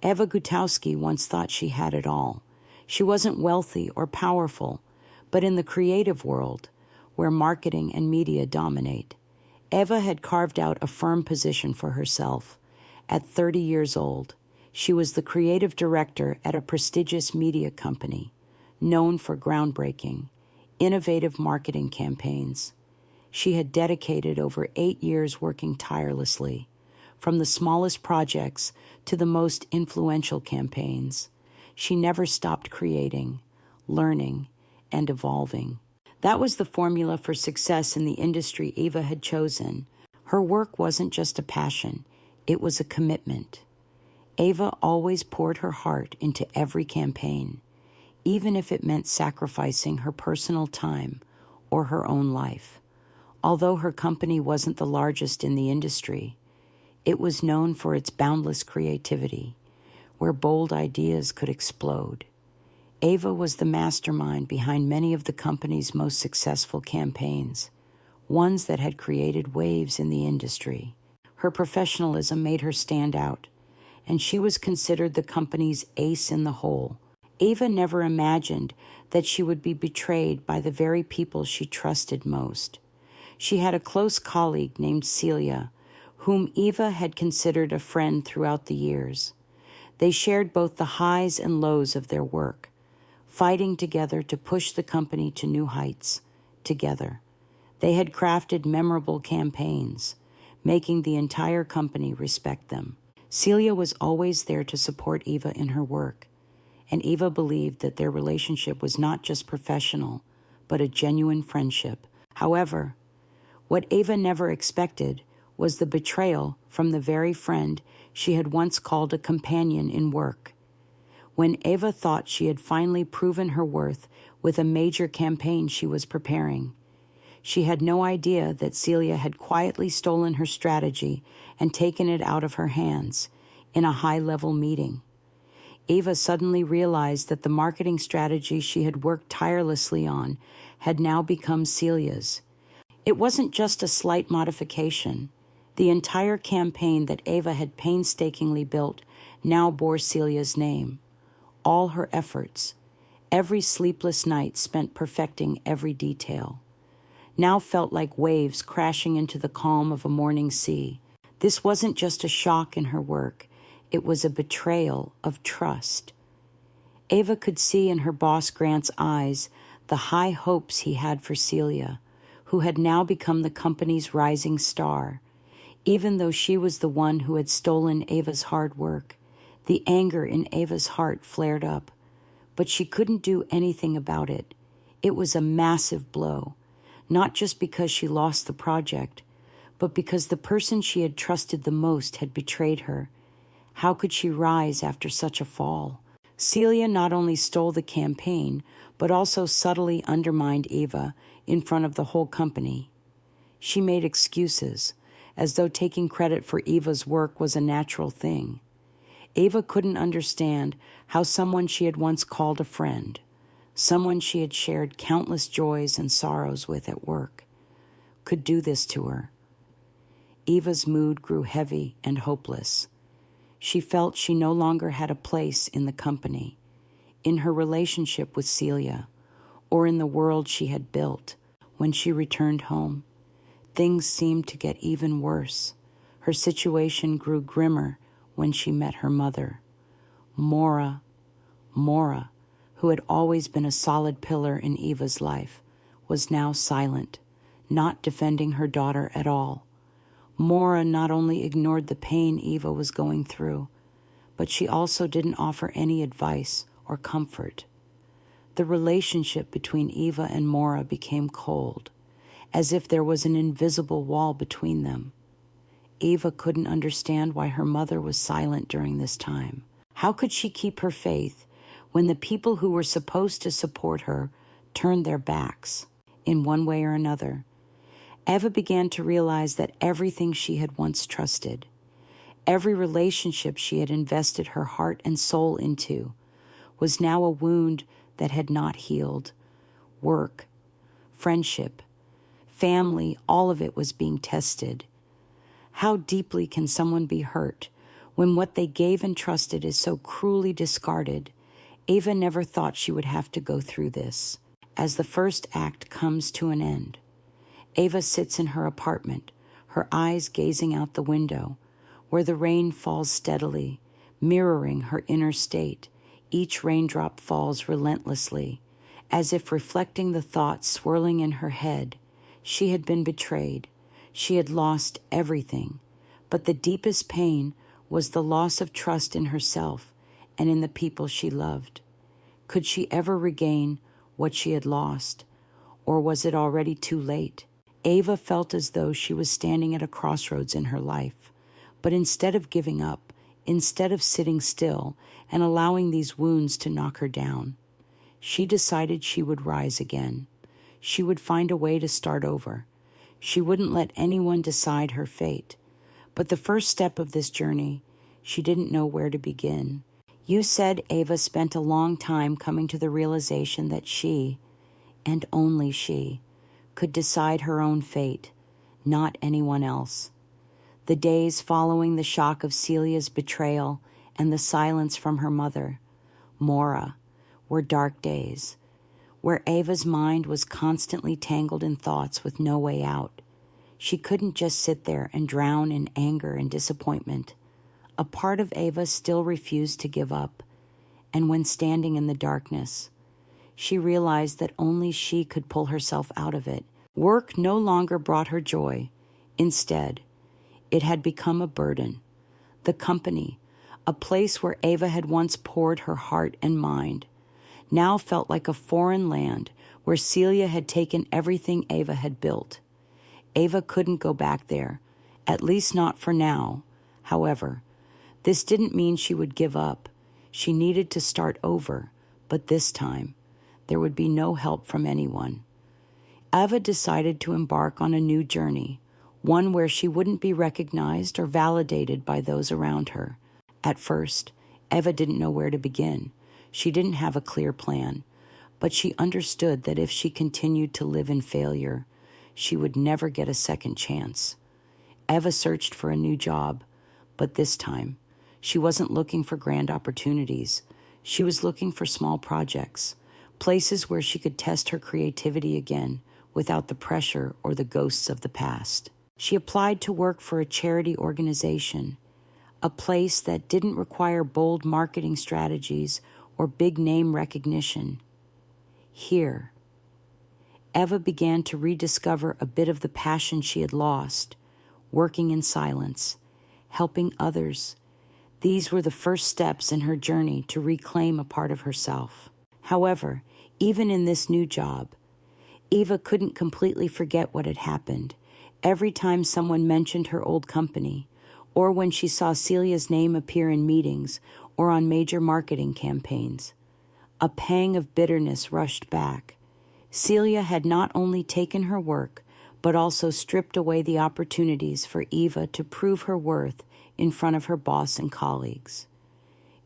Eva Gutowski once thought she had it all. She wasn't wealthy or powerful, but in the creative world, where marketing and media dominate, Eva had carved out a firm position for herself. At 30 years old, she was the creative director at a prestigious media company, known for groundbreaking, innovative marketing campaigns. She had dedicated over 8 years working tirelessly, from the smallest projects to the most influential campaigns. She never stopped creating, learning, and evolving. That was the formula for success in the industry Eva had chosen. Her work wasn't just a passion, it was a commitment. Eva always poured her heart into every campaign, even if it meant sacrificing her personal time or her own life. Although her company wasn't the largest in the industry, it was known for its boundless creativity, where bold ideas could explode. Eva was the mastermind behind many of the company's most successful campaigns, ones that had created waves in the industry. Her professionalism made her stand out, and she was considered the company's ace in the hole. Eva never imagined that she would be betrayed by the very people she trusted most. She had a close colleague named Celia, whom Eva had considered a friend throughout the years. They shared both the highs and lows of their work, fighting together to push the company to new heights, together. They had crafted memorable campaigns, making the entire company respect them. Celia was always there to support Eva in her work, and Eva believed that their relationship was not just professional, but a genuine friendship. However, what Eva never expected was the betrayal from the very friend she had once called a companion in work. When Eva thought she had finally proven her worth with a major campaign she was preparing, she had no idea that Celia had quietly stolen her strategy and taken it out of her hands in a high-level meeting. Eva suddenly realized that the marketing strategy she had worked tirelessly on had now become Celia's. It wasn't just a slight modification. The entire campaign that Eva had painstakingly built now bore Celia's name. All her efforts, every sleepless night spent perfecting every detail, now felt like waves crashing into the calm of a morning sea. This wasn't just a shock in her work, it was a betrayal of trust. Eva could see in her boss Grant's eyes the high hopes he had for Celia, who had now become the company's rising star. Even though she was the one who had stolen Eva's hard work, the anger in Eva's heart flared up, but she couldn't do anything about it. It was a massive blow, not just because she lost the project, but because the person she had trusted the most had betrayed her. How could she rise after such a fall? Celia not only stole the campaign, but also subtly undermined Eva in front of the whole company. She made excuses, as though taking credit for Eva's work was a natural thing. Eva couldn't understand how someone she had once called a friend, someone she had shared countless joys and sorrows with at work, could do this to her. Eva's mood grew heavy and hopeless. She felt she no longer had a place in the company, in her relationship with Celia, or in the world she had built. When she returned home, things seemed to get even worse. Her situation grew grimmer when she met her mother. Mora, who had always been a solid pillar in Eva's life, was now silent, not defending her daughter at all. Mora not only ignored the pain Eva was going through, but she also didn't offer any advice or comfort. The relationship between Eva and Mora became cold, as if there was an invisible wall between them. Eva couldn't understand why her mother was silent during this time. How could she keep her faith when the people who were supposed to support her turned their backs, in one way or another? Eva began to realize that everything she had once trusted, every relationship she had invested her heart and soul into, was now a wound that had not healed. Work, friendship, family, all of it was being tested. How deeply can someone be hurt When what they gave and trusted is so cruelly discarded, Eva never thought she would have to go through this. As the first act comes to an end, Eva sits in her apartment, her eyes gazing out the window, where the rain falls steadily, mirroring her inner state. Each raindrop falls relentlessly, as if reflecting the thoughts swirling in her head. She had been betrayed. She had lost everything. But the deepest pain was the loss of trust in herself and in the people she loved. Could she ever regain what she had lost, or was it already too late? Eva felt as though she was standing at a crossroads in her life. But instead of giving up, instead of sitting still and allowing these wounds to knock her down, she decided she would rise again. She would find a way to start over. She wouldn't let anyone decide her fate. But the first step of this journey, she didn't know where to begin. You said Eva spent a long time coming to the realization that she, and only she, could decide her own fate, not anyone else. The days following the shock of Celia's betrayal and the silence from her mother, Maura, were dark days, where Eva's mind was constantly tangled in thoughts with no way out. She couldn't just sit there and drown in anger and disappointment. A part of Eva still refused to give up, and when standing in the darkness, she realized that only she could pull herself out of it. Work no longer brought her joy. Instead, it had become a burden. The company, a place where Eva had once poured her heart and mind, now felt like a foreign land where Celia had taken everything Eva had built. Eva couldn't go back there, at least not for now. However, this didn't mean she would give up. She needed to start over, but this time, there would be no help from anyone. Eva decided to embark on a new journey, one where she wouldn't be recognized or validated by those around her. At first, Eva didn't know where to begin. She didn't have a clear plan, but she understood that if she continued to live in failure, she would never get a second chance. Eva searched for a new job, but this time, she wasn't looking for grand opportunities. She was looking for small projects, places where she could test her creativity again without the pressure or the ghosts of the past. She applied to work for a charity organization, a place that didn't require bold marketing strategies or big name recognition. Here, Eva began to rediscover a bit of the passion she had lost, working in silence, helping others. These were the first steps in her journey to reclaim a part of herself. However, even in this new job, Eva couldn't completely forget what had happened. Every time someone mentioned her old company, or when she saw Celia's name appear in meetings or on major marketing campaigns, a pang of bitterness rushed back. Celia had not only taken her work, but also stripped away the opportunities for Eva to prove her worth in front of her boss and colleagues.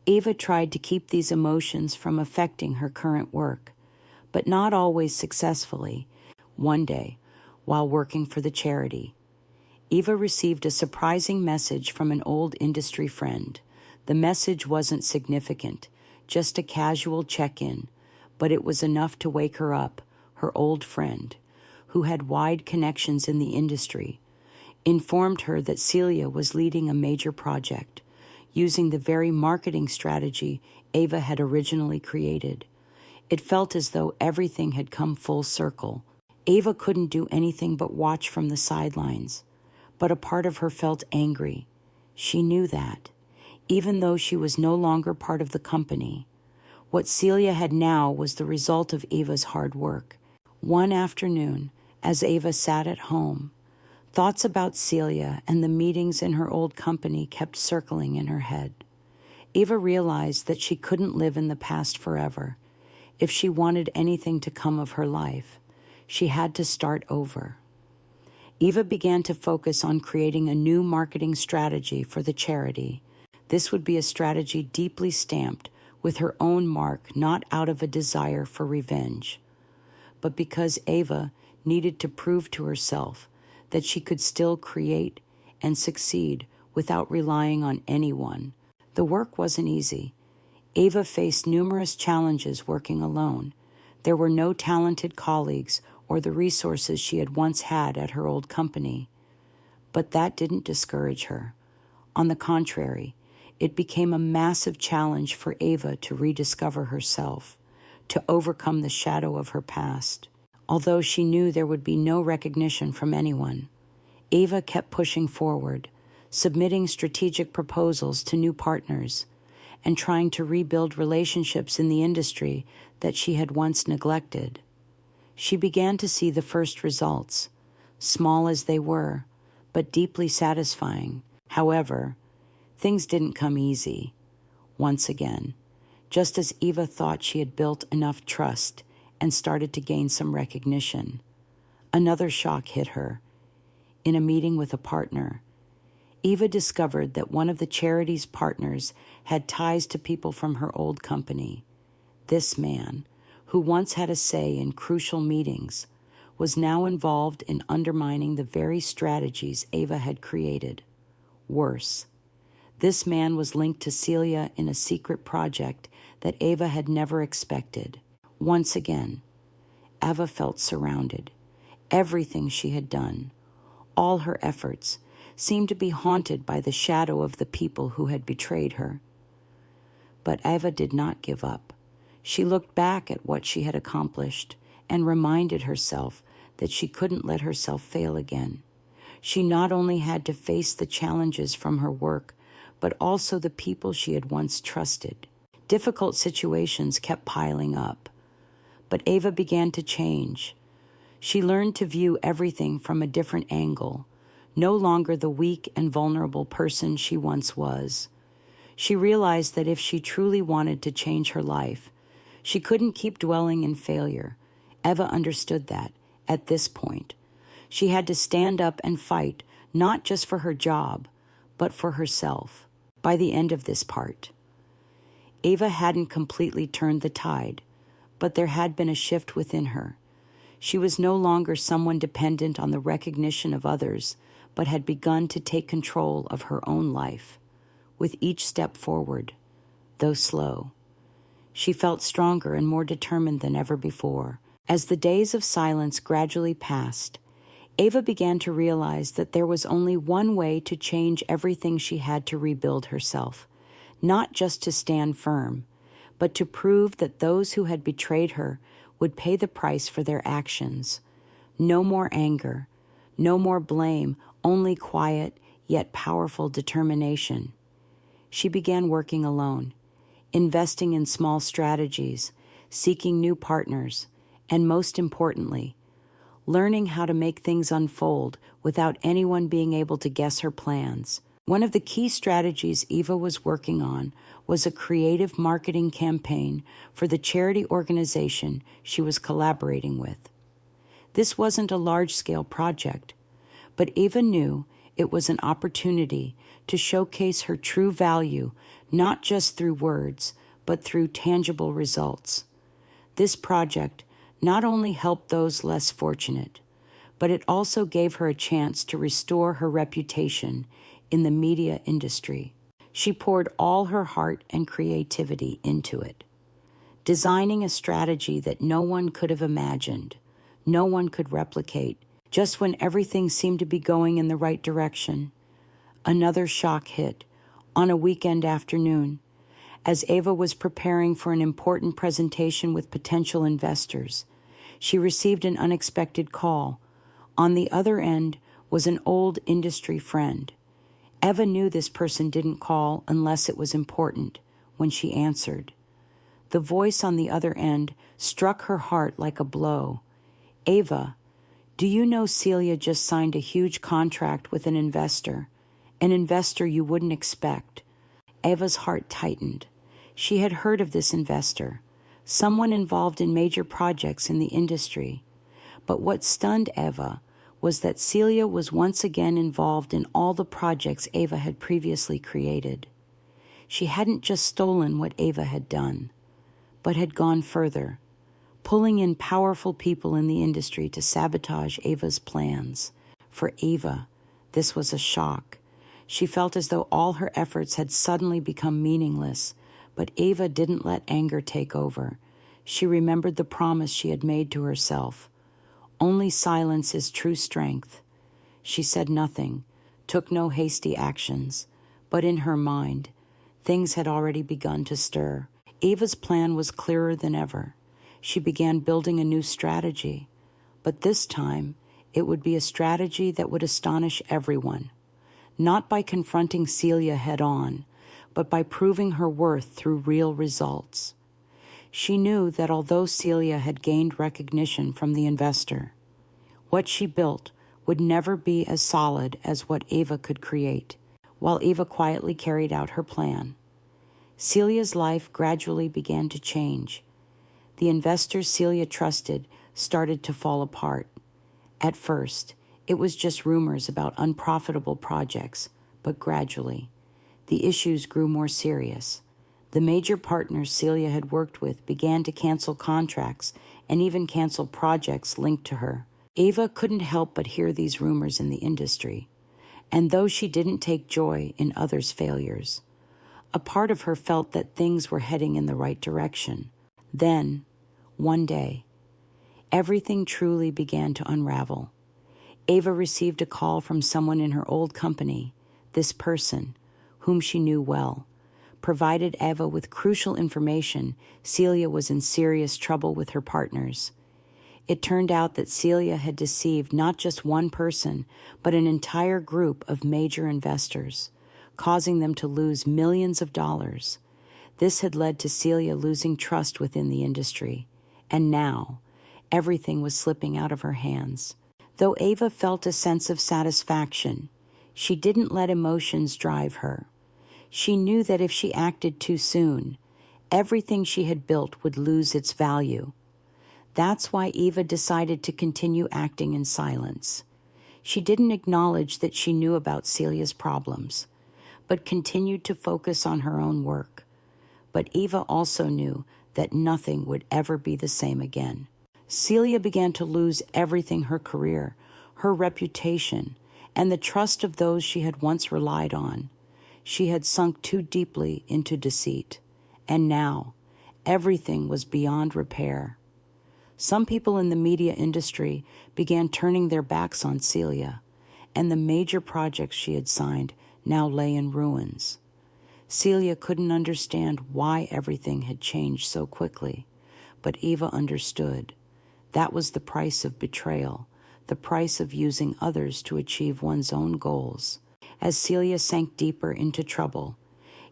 Eva tried to keep these emotions from affecting her current work, but not always successfully. One day, while working for the charity, Eva received a surprising message from an old industry friend. The message wasn't significant, just a casual check-in, but it was enough to wake her up. Her old friend, who had wide connections in the industry, informed her that Celia was leading a major project, using the very marketing strategy Eva had originally created. It felt as though everything had come full circle. Eva couldn't do anything but watch from the sidelines, but a part of her felt angry. She knew that, even though she was no longer part of the company, what Celia had now was the result of Eva's hard work. One afternoon, as Eva sat at home, thoughts about Celia and the meetings in her old company kept circling in her head. Eva realized that she couldn't live in the past forever. If she wanted anything to come of her life, she had to start over. Eva began to focus on creating a new marketing strategy for the charity. This would be a strategy deeply stamped with her own mark, not out of a desire for revenge, but because Eva needed to prove to herself that she could still create and succeed without relying on anyone. The work wasn't easy. Eva faced numerous challenges working alone. There were no talented colleagues or the resources she had once had at her old company. But that didn't discourage her. On the contrary, it became a massive challenge for Eva to rediscover herself, to overcome the shadow of her past. Although she knew there would be no recognition from anyone, Eva kept pushing forward, submitting strategic proposals to new partners, and trying to rebuild relationships in the industry that she had once neglected. She began to see the first results, small as they were, but deeply satisfying. However, things didn't come easy. Once again, just as Eva thought she had built enough trust and started to gain some recognition, another shock hit her. In a meeting with a partner, Eva discovered that one of the charity's partners had ties to people from her old company. This man, who once had a say in crucial meetings, was now involved in undermining the very strategies Eva had created. Worse, this man was linked to Celia in a secret project that Eva had never expected. Once again, Eva felt surrounded. Everything she had done, all her efforts, seemed to be haunted by the shadow of the people who had betrayed her. But Eva did not give up. She looked back at what she had accomplished and reminded herself that she couldn't let herself fail again. She not only had to face the challenges from her work, but also the people she had once trusted. Difficult situations kept piling up, but Eva began to change. She learned to view everything from a different angle, no longer the weak and vulnerable person she once was. She realized that if she truly wanted to change her life, she couldn't keep dwelling in failure. Eva understood that, at this point. She had to stand up and fight, not just for her job, but for herself. By the end of this part, Eva hadn't completely turned the tide, but there had been a shift within her. She was no longer someone dependent on the recognition of others, but had begun to take control of her own life. With each step forward, though slow, she felt stronger and more determined than ever before. As the days of silence gradually passed, Eva began to realize that there was only one way to change everything she had to rebuild herself, not just to stand firm, but to prove that those who had betrayed her would pay the price for their actions. No more anger, no more blame, only quiet yet powerful determination. She began working alone, investing in small strategies, seeking new partners, and most importantly, learning how to make things unfold without anyone being able to guess her plans. One of the key strategies Eva was working on was a creative marketing campaign for the charity organization she was collaborating with. This wasn't a large-scale project, but Eva knew it was an opportunity to showcase her true value, not just through words, but through tangible results. This project not only helped those less fortunate, but it also gave her a chance to restore her reputation in the media industry. She poured all her heart and creativity into it, designing a strategy that no one could have imagined, no one could replicate. Just when everything seemed to be going in the right direction, another shock hit on a weekend afternoon. As Eva was preparing for an important presentation with potential investors, she received an unexpected call. On the other end was an old industry friend. Eva knew this person didn't call unless it was important when she answered. The voice on the other end struck her heart like a blow. "Eva, do you know Celia just signed a huge contract with an investor you wouldn't expect?" Eva's heart tightened. She had heard of this investor, someone involved in major projects in the industry. But what stunned Eva was that Celia was once again involved in all the projects Eva had previously created. She hadn't just stolen what Eva had done, but had gone further, pulling in powerful people in the industry to sabotage Eva's plans. For Eva, this was a shock. She felt as though all her efforts had suddenly become meaningless, but Eva didn't let anger take over. She remembered the promise she had made to herself. Only silence is true strength. She said nothing, took no hasty actions, but in her mind, things had already begun to stir. Eva's plan was clearer than ever. She began building a new strategy, but this time it would be a strategy that would astonish everyone. Not by confronting Celia head-on, but by proving her worth through real results. She knew that although Celia had gained recognition from the investor, what she built would never be as solid as what Eva could create. While Eva quietly carried out her plan, Celia's life gradually began to change. The investors Celia trusted started to fall apart. At first, it was just rumors about unprofitable projects, but gradually, the issues grew more serious. The major partners Celia had worked with began to cancel contracts and even cancel projects linked to her. Eva couldn't help but hear these rumors in the industry, and though she didn't take joy in others' failures, a part of her felt that things were heading in the right direction. Then, one day, everything truly began to unravel. Eva received a call from someone in her old company. This person, whom she knew well, provided Eva with crucial information. Celia was in serious trouble with her partners. It turned out that Celia had deceived not just one person, but an entire group of major investors, causing them to lose millions of dollars. This had led to Celia losing trust within the industry, and now everything was slipping out of her hands. Though Eva felt a sense of satisfaction, she didn't let emotions drive her. She knew that if she acted too soon, everything she had built would lose its value. That's why Eva decided to continue acting in silence. She didn't acknowledge that she knew about Celia's problems, but continued to focus on her own work. But Eva also knew that nothing would ever be the same again. Celia began to lose everything: her career, her reputation, and the trust of those she had once relied on. She had sunk too deeply into deceit, and now everything was beyond repair. Some people in the media industry began turning their backs on Celia, and the major projects she had signed now lay in ruins. Celia couldn't understand why everything had changed so quickly, but Eva understood. That was the price of betrayal, the price of using others to achieve one's own goals. As Celia sank deeper into trouble,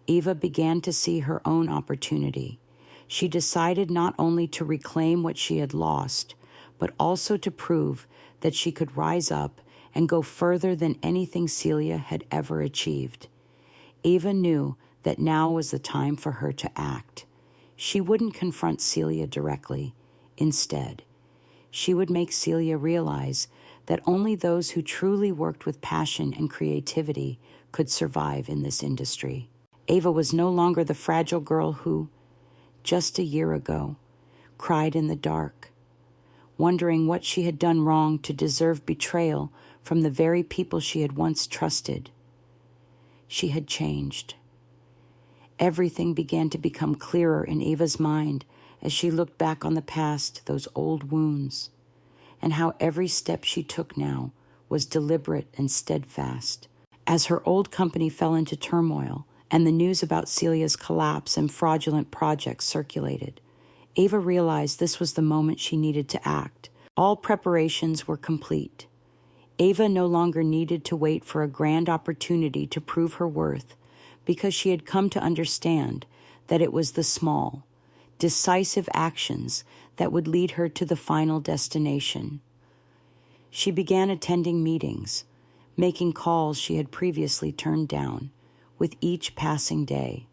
Eva began to see her own opportunity. She decided not only to reclaim what she had lost, but also to prove that she could rise up and go further than anything Celia had ever achieved. Eva knew that now was the time for her to act. She wouldn't confront Celia directly. Instead, she would make Celia realize that only those who truly worked with passion and creativity could survive in this industry. Eva was no longer the fragile girl who, just a year ago, cried in the dark, wondering what she had done wrong to deserve betrayal from the very people she had once trusted. She had changed. Everything began to become clearer in Eva's mind as she looked back on the past, those old wounds, and how every step she took now was deliberate and steadfast. As her old company fell into turmoil and the news about Celia's collapse and fraudulent projects circulated, Eva realized this was the moment she needed to act. All preparations were complete. Eva no longer needed to wait for a grand opportunity to prove her worth, because she had come to understand that it was the small, decisive actions that would lead her to the final destination. She began attending meetings, making calls she had previously turned down. With each passing day,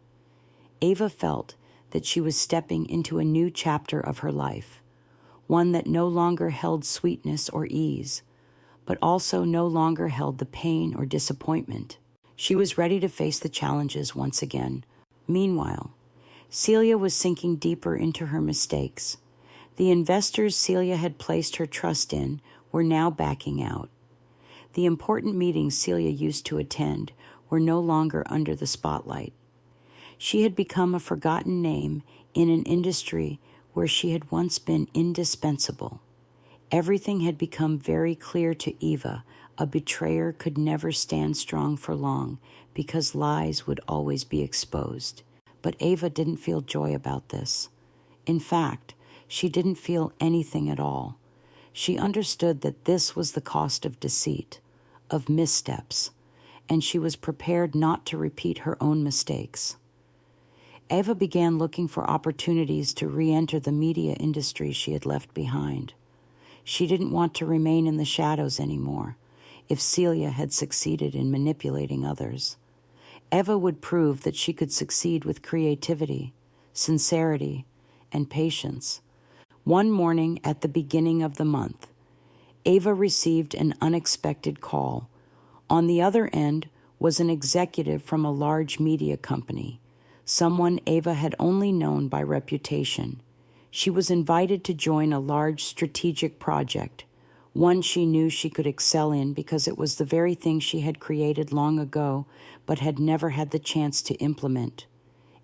Eva felt that she was stepping into a new chapter of her life, one that no longer held sweetness or ease, but also no longer held the pain or disappointment. She was ready to face the challenges once again. Meanwhile, Celia was sinking deeper into her mistakes. The investors Celia had placed her trust in were now backing out. The important meetings Celia used to attend were no longer under the spotlight. She had become a forgotten name in an industry where she had once been indispensable. Everything had become very clear to Eva. A betrayer could never stand strong for long because lies would always be exposed. But Eva didn't feel joy about this. In fact, she didn't feel anything at all. She understood that this was the cost of deceit, of missteps, and she was prepared not to repeat her own mistakes. Eva began looking for opportunities to re-enter the media industry she had left behind. She didn't want to remain in the shadows anymore. If Celia had succeeded in manipulating others, Eva would prove that she could succeed with creativity, sincerity, and patience. One morning at the beginning of the month, Eva received an unexpected call. On the other end was an executive from a large media company, someone Eva had only known by reputation. She was invited to join a large strategic project, one she knew she could excel in because it was the very thing she had created long ago but had never had the chance to implement.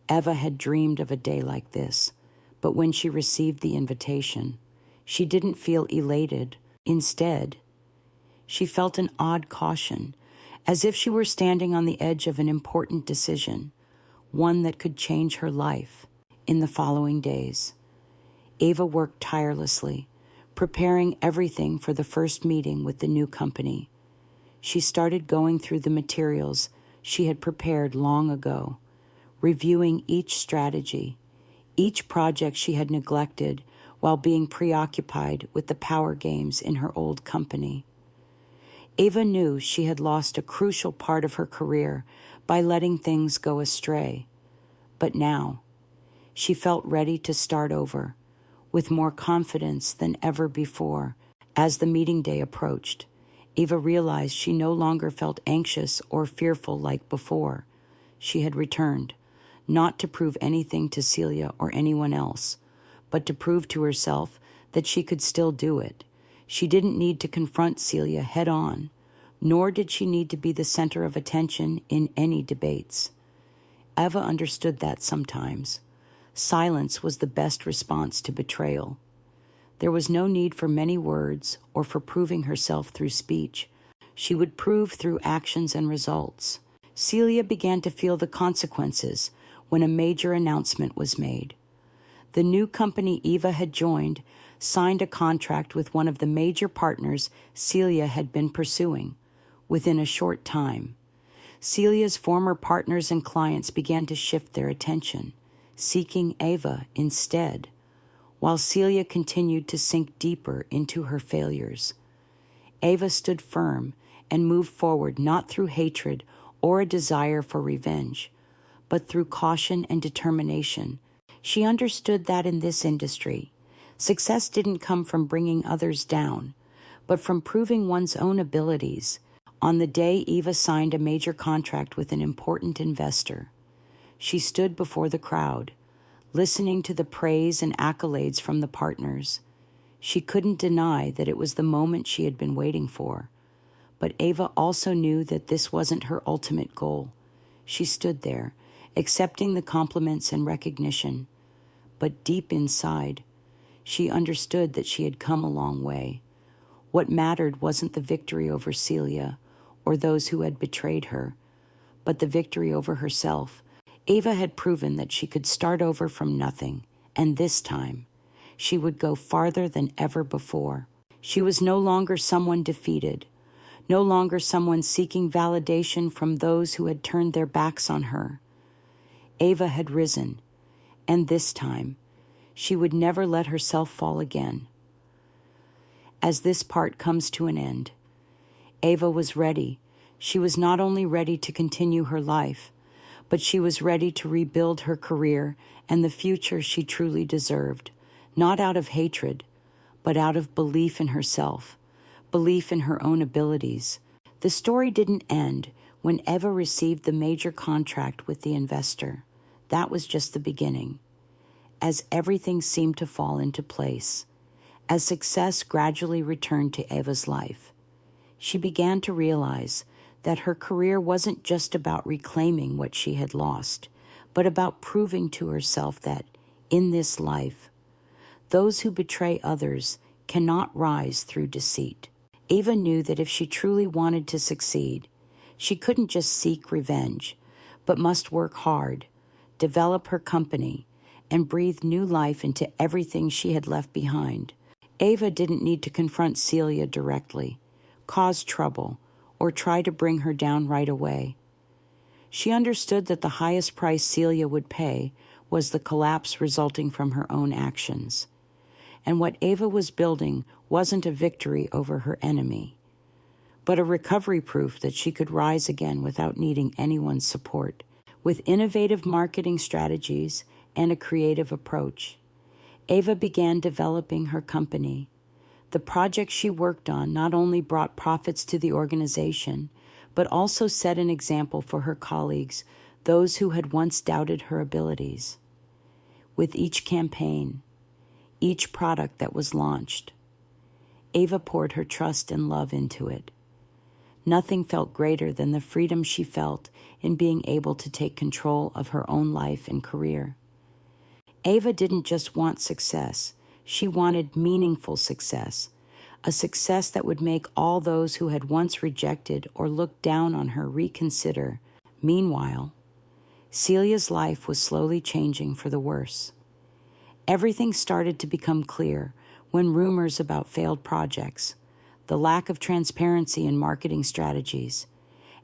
Eva had dreamed of a day like this, but when she received the invitation, she didn't feel elated. Instead, she felt an odd caution, as if she were standing on the edge of an important decision, one that could change her life. In the following days, Eva worked tirelessly, preparing everything for the first meeting with the new company. She started going through the materials she had prepared long ago, reviewing each strategy, each project she had neglected while being preoccupied with the power games in her old company. Eva knew she had lost a crucial part of her career by letting things go astray. But now, she felt ready to start over, with more confidence than ever before. As the meeting day approached, Eva realized she no longer felt anxious or fearful like before. She had returned, not to prove anything to Celia or anyone else, but to prove to herself that she could still do it. She didn't need to confront Celia head on, nor did she need to be the center of attention in any debates. Eva understood that sometimes silence was the best response to betrayal. There was no need for many words or for proving herself through speech. She would prove through actions and results. Celia began to feel the consequences when a major announcement was made. The new company Eva had joined signed a contract with one of the major partners Celia had been pursuing. Within a short time, Celia's former partners and clients began to shift their attention, seeking Eva instead, while Celia continued to sink deeper into her failures. Eva stood firm and moved forward not through hatred or a desire for revenge, but through caution and determination. She understood that in this industry, success didn't come from bringing others down, but from proving one's own abilities. On the day Eva signed a major contract with an important investor, she stood before the crowd, listening to the praise and accolades from the partners. She couldn't deny that it was the moment she had been waiting for. But Eva also knew that this wasn't her ultimate goal. She stood there, accepting the compliments and recognition. But deep inside, she understood that she had come a long way. What mattered wasn't the victory over Celia or those who had betrayed her, but the victory over herself. Eva had proven that she could start over from nothing, and this time, she would go farther than ever before. She was no longer someone defeated, no longer someone seeking validation from those who had turned their backs on her. Eva had risen, and this time, she would never let herself fall again. As this part comes to an end, Eva was ready. She was not only ready to continue her life, but she was ready to rebuild her career and the future she truly deserved, not out of hatred, but out of belief in herself, belief in her own abilities. The story didn't end when Eva received the major contract with the investor. That was just the beginning. As everything seemed to fall into place, as success gradually returned to Eva's life, she began to realize that her career wasn't just about reclaiming what she had lost, but about proving to herself that, in this life, those who betray others cannot rise through deceit. Eva knew that if she truly wanted to succeed, she couldn't just seek revenge, but must work hard, develop her company, and breathe new life into everything she had left behind. Eva didn't need to confront Celia directly, cause trouble, or try to bring her down right away. She understood that the highest price Celia would pay was the collapse resulting from her own actions. And what Eva was building wasn't a victory over her enemy, but a recovery proof that she could rise again without needing anyone's support. With innovative marketing strategies and a creative approach, Eva began developing her company. The project she worked on not only brought profits to the organization, but also set an example for her colleagues, those who had once doubted her abilities. With each campaign, each product that was launched, Eva poured her trust and love into it. Nothing felt greater than the freedom she felt in being able to take control of her own life and career. Eva didn't just want success, she wanted meaningful success, a success that would make all those who had once rejected or looked down on her reconsider. Meanwhile, Celia's life was slowly changing for the worse. Everything started to become clear when rumors about failed projects, the lack of transparency in marketing strategies,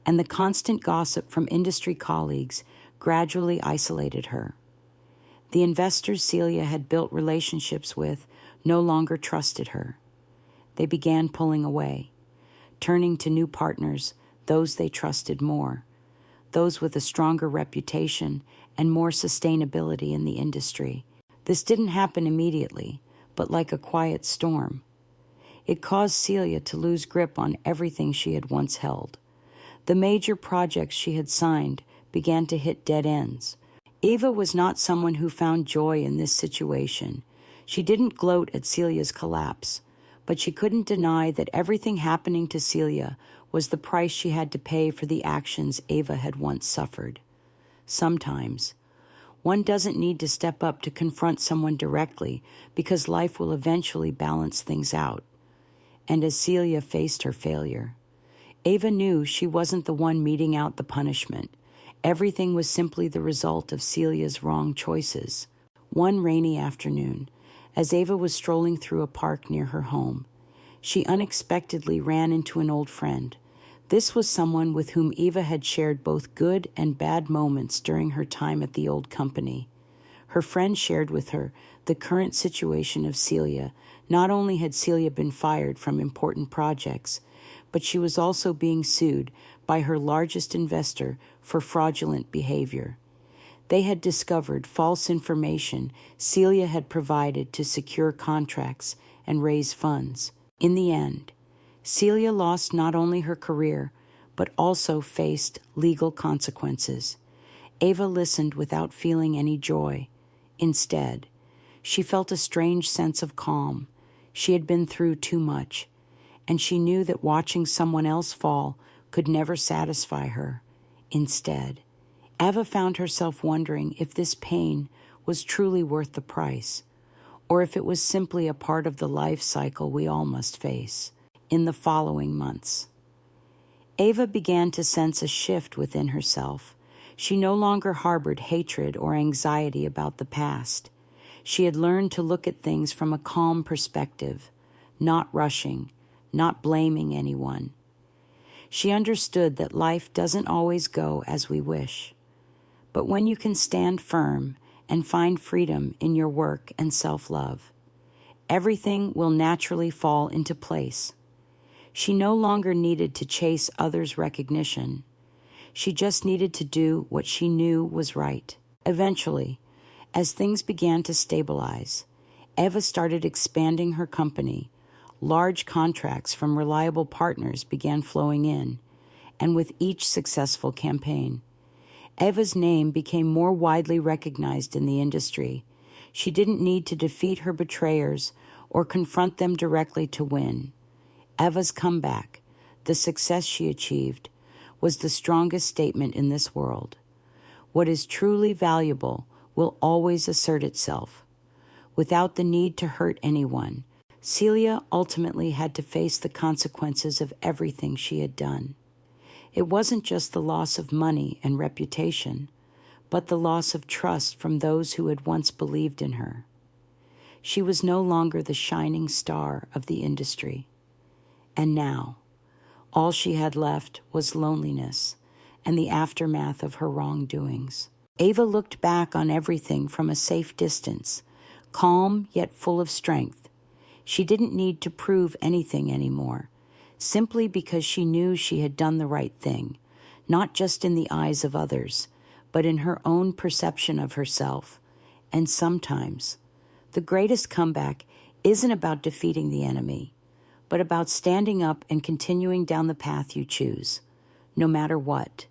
and the constant gossip from industry colleagues gradually isolated her. The investors Celia had built relationships with no longer trusted her. They began pulling away, turning to new partners, those they trusted more, those with a stronger reputation and more sustainability in the industry. This didn't happen immediately, but like a quiet storm. It caused Celia to lose grip on everything she had once held. The major projects she had signed began to hit dead ends. Eva was not someone who found joy in this situation. She didn't gloat at Celia's collapse, but she couldn't deny that everything happening to Celia was the price she had to pay for the actions Eva had once suffered. Sometimes, one doesn't need to step up to confront someone directly because life will eventually balance things out. And as Celia faced her failure, Eva knew she wasn't the one meting out the punishment. Everything was simply the result of Celia's wrong choices. One rainy afternoon, as Eva was strolling through a park near her home, she unexpectedly ran into an old friend. This was someone with whom Eva had shared both good and bad moments during her time at the old company. Her friend shared with her the current situation of Celia. Not only had Celia been fired from important projects, but she was also being sued by her largest investor for fraudulent behavior. They had discovered false information Celia had provided to secure contracts and raise funds. In the end, Celia lost not only her career, but also faced legal consequences. Eva listened without feeling any joy. Instead, she felt a strange sense of calm. She had been through too much, and she knew that watching someone else fall could never satisfy her. Instead, Eva found herself wondering if this pain was truly worth the price, or if it was simply a part of the life cycle we all must face. In the following months, Eva began to sense a shift within herself. She no longer harbored hatred or anxiety about the past. She had learned to look at things from a calm perspective, not rushing, not blaming anyone. She understood that life doesn't always go as we wish. But when you can stand firm and find freedom in your work and self-love, everything will naturally fall into place. She no longer needed to chase others' recognition. She just needed to do what she knew was right. Eventually, as things began to stabilize, Eva started expanding her company. Large contracts from reliable partners began flowing in, and with each successful campaign, Eva's name became more widely recognized in the industry. She didn't need to defeat her betrayers or confront them directly to win. Eva's comeback, the success she achieved, was the strongest statement in this world. What is truly valuable will always assert itself. Without the need to hurt anyone, Celia ultimately had to face the consequences of everything she had done. It wasn't just the loss of money and reputation, but the loss of trust from those who had once believed in her. She was no longer the shining star of the industry. And now, all she had left was loneliness and the aftermath of her wrongdoings. Eva looked back on everything from a safe distance, calm yet full of strength. She didn't need to prove anything anymore, simply because she knew she had done the right thing, not just in the eyes of others, but in her own perception of herself. And sometimes, the greatest comeback isn't about defeating the enemy, but about standing up and continuing down the path you choose, no matter what.